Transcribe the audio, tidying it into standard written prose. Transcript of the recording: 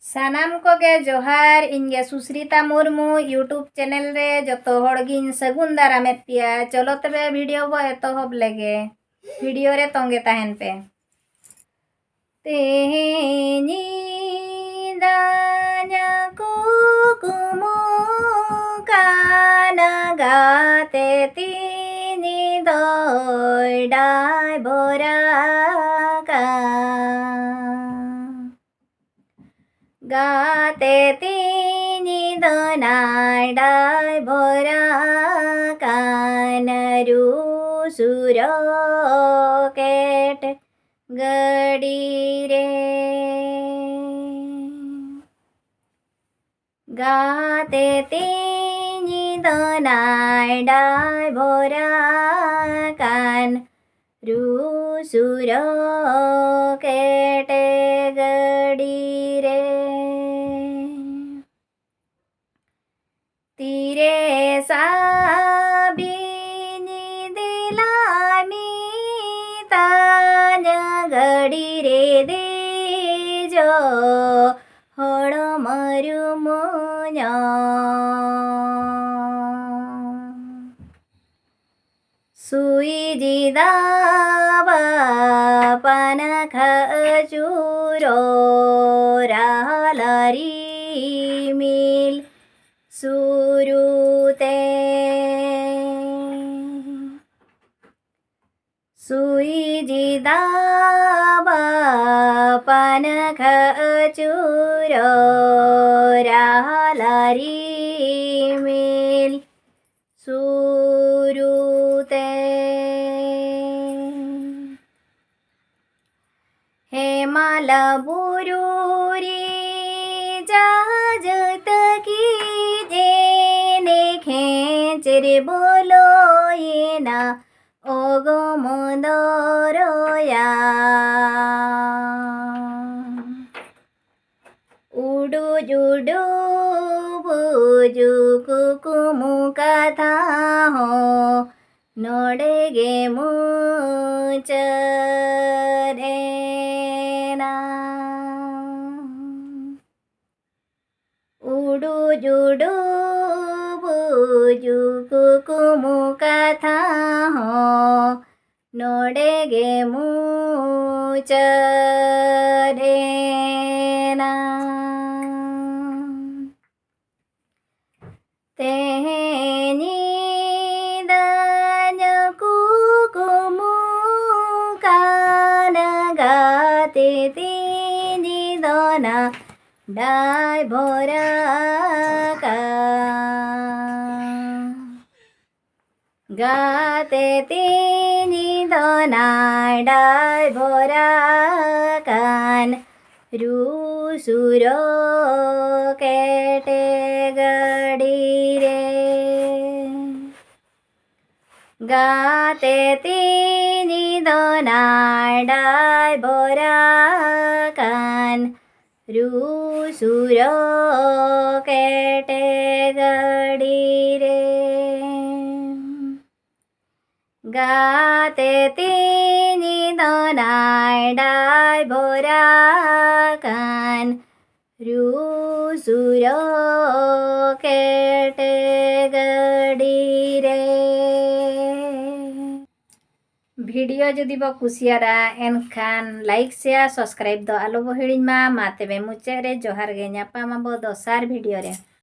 सानाम को गे जोहार इनगे सुश्रिता Murmu YouTube channel रे जतो होड़गिन सगुन दारामेत पिया। चलो तबे वीडियो बो एतोहब लेगे वीडियो रे तोंगे ताहेन पे तेनी दान्या कुकुमु काना गाते तीनी दोइडाय बोरा गाते तीनी दोनाडाय भोरा कानरू सुरो केट गडी रे गाते तीनी दोनाडाय भोरा कान रूसुरो केट गडी रे तीरे साबिनी दिलामी तान गडी रे दे जो होड़ मरु मुन्या सुई जिदावा पान खचूरो राहलारी मिल सुरुते सुई जिदावा पान खचूरो राहलारी मिल सुरुते हेमाल बुरूरी जहाजत की जेने खेचरे बोलो ये ना ओगो मोदरोया उडू जुडू बुजू कुकुमु कथा हो नोडेगे मुचरेना उडू जुडू बुजू कुकुमु कथा हो नोडेगे मुचरेना तेनी दान कुकुमु कान गाते तीनी दोना डाय भोरा का गाते तीनी दोना डाय भोरा कान रूसुरो केटे गडी रे गाते तीनी दोनाडाय भोरा कान रूसुरो केटे गडी रे गाते तीनी दोनाडाय भोरा कान रूसुरो केटे गडी रे। भिडियो जदि बो कुसियारा एनखान लाइक शेयर सब्सक्राइब दो आलो बो हिड़िमा मा तेबे मुचे रे जोहार गे ᱧᱟᱯᱟᱢ ᱟᱵᱚ ᱫᱚᱥᱟᱨ भिडियो रे।